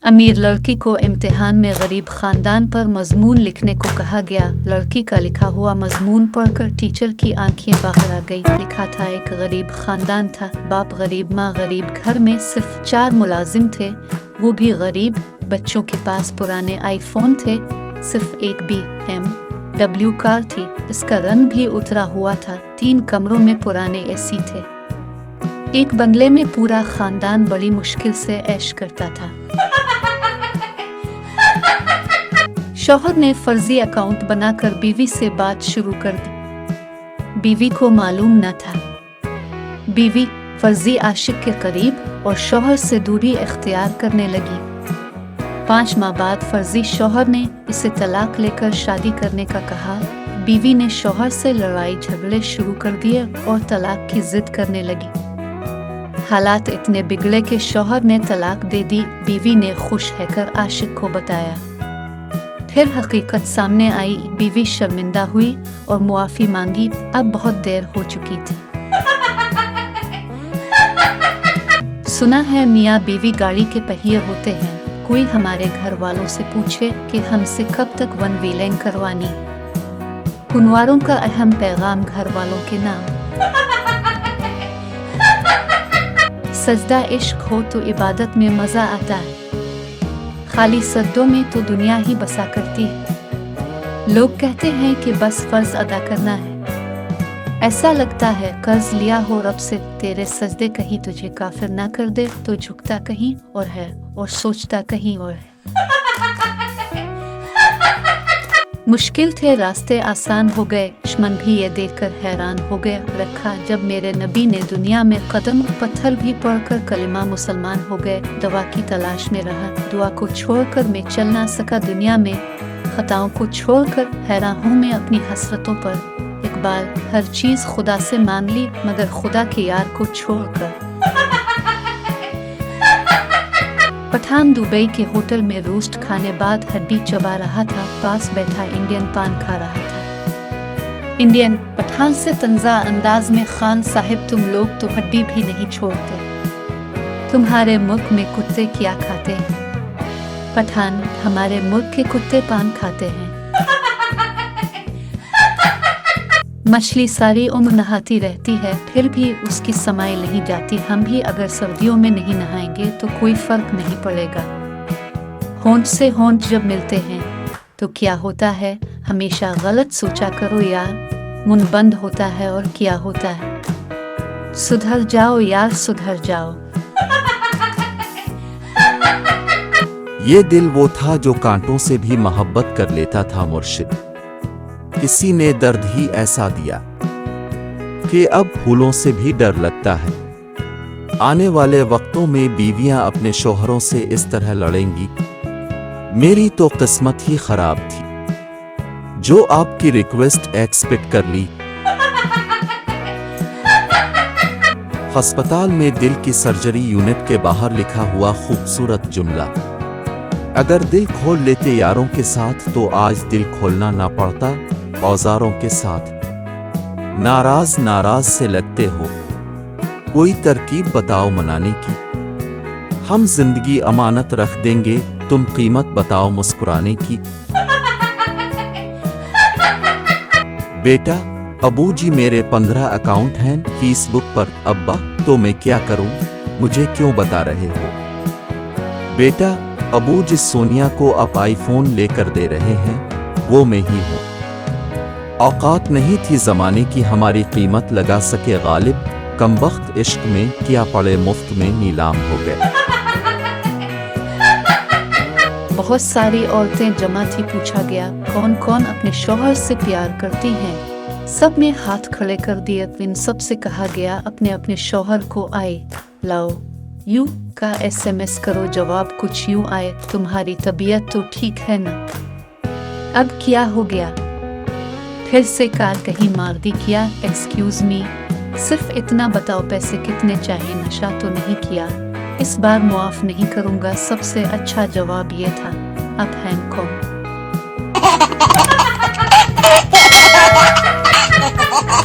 अमीर लड़की को इम्तिहान में गरीब खानदान पर मजमून लिखने को कहा गया। लड़की का लिखा हुआ मजमून पढ़कर टीचर की आंखें बाहर आ गई। लिखा था, एक गरीब खानदान था, बाप गरीब माँ गरीब, घर में सिर्फ 4 मुलाजिम थे, वो भी गरीब। बच्चों के पास पुराने आईफोन थे, सिर्फ एक BMW कार थी, इसका रंग भी उतरा हुआ था। 3 कमरों में पुराने AC थे। एक बंगले में पूरा खानदान बड़ी मुश्किल से ऐश करता था। शौहर ने फर्जी अकाउंट बनाकर बीवी से बात शुरू कर दी। बीवी को मालूम न था। बीवी फर्जी आशिक के करीब और शौहर से दूरी इख्तियार करने लगी। 5 माह बाद फर्जी शौहर ने इसे तलाक लेकर शादी करने का कहा। बीवी ने शौहर से लड़ाई झगड़े शुरू कर दिए और तलाक की जिद करने लगी। हालात इतने बिगड़े कि शौहर ने तलाक दे दी। बीवी ने खुश रहकर आशिक को बताया। फिर हकीकत सामने आई। बीवी शर्मिंदा हुई और मुआफी मांगी। अब बहुत देर हो चुकी थी। सुना है मियाँ बीवी गाड़ी के पहिए होते हैं। कोई हमारे घर वालों से पूछे कि हमसे कब तक वन व्हीलिंग करवानी। कुनवारों का अहम पैगाम घर वालों के नाम। सजदा इश्क हो तो इबादत में मजा आता है, खाली सद्दों में तो दुनिया ही बसा करती है। लोग कहते हैं कि बस फर्ज अदा करना है। ऐसा लगता है कर्ज लिया हो रब से, तेरे सजदे कहीं तुझे काफिर ना कर दे तो झुकता कहीं और है और सोचता कहीं और है। मुश्किल थे रास्ते आसान हो गए। दुश्मन भी ये देखकर हैरान हो गए। रखा जब मेरे नबी ने दुनिया में कदम, पत्थर भी पड़कर कलिमा मुसलमान हो गए। दवा की तलाश में रहा, दुआ को छोड़कर मैं चल ना सका दुनिया में। खताओं को छोड़कर हैरान हूँ मैं अपनी हसरतों पर। इकबाल हर चीज खुदा से मांग ली मगर खुदा के यार को छोड़कर। पठान दुबई के होटल में रोस्ट खाने बाद हड्डी चबा रहा था। पास बैठा इंडियन पान खा रहा था। इंडियन पठान से तंजा अंदाज में, खान साहिब तुम लोग तो हड्डी भी नहीं छोड़ते। तुम्हारे मुल्क में कुत्ते क्या खाते हैं? पठान हमारे मुल्क के कुत्ते पान खाते हैं। मछली सारी उम्र नहाती रहती है फिर भी उसकी समाई नहीं जाती। हम भी अगर सर्दियों में नहीं नहाएंगे तो कोई फर्क नहीं पड़ेगा। होंठ से होंठ जब मिलते हैं तो क्या होता है? हमेशा गलत सोचा करो यार। मुंह बंद होता है और क्या होता है? सुधर जाओ यार, सुधर जाओ। ये दिल वो था जो कांटों से भी मोहब्बत कर लेता था मुर्शिद। किसी ने दर्द ही ऐसा दिया कि अब फूलों से भी डर लगता है। आने वाले वक्तों में बीवियां अपने शौहरों से इस तरह लड़ेंगी। मेरी तो किस्मत ही खराब थी जो आपकी रिक्वेस्ट एक्सेप्ट कर ली। अस्पताल में दिल की सर्जरी यूनिट के बाहर लिखा हुआ खूबसूरत जुमला, अगर दिल खोल लेते यारों के साथ तो आज दिल खोलना ना पड़ता औजारों के साथ। नाराज नाराज से लगते हो, कोई तरकीब बताओ मनाने की। हम जिंदगी अमानत रख देंगे, तुम कीमत बताओ मुस्कुराने की। बेटा अबू जी मेरे 15 अकाउंट हैं फेसबुक पर। अब्बा तो मैं क्या करूं, मुझे क्यों बता रहे हो? बेटा अबू जिस सोनिया को आप आईफोन लेकर दे रहे हैं वो मैं ही हूं। औकात नहीं थी जमाने की हमारी कीमत लगा सके गालिब। कमबख्त इश्क में क्या पड़े मुफ्त में नीलाम हो गए। बहुत सारी औरतें जमा थी। पूछा गया कौन कौन अपने शौहर से प्यार करती हैं। सब ने हाथ खड़े कर दिए। इन सब से कहा गया अपने अपने शौहर को आई लव यू का SMS करो। जवाब कुछ यूं आए, तुम्हारी तबीयत तो ठीक है ना? अब क्या हो गया? फिर से कार कहीं मार दी क्या? एक्सक्यूज मी, सिर्फ इतना बताओ पैसे कितने चाहिए? नशा तो नहीं किया? इस बार मुआफ नहीं करूंगा। सबसे अच्छा जवाब ये था, अब हैंग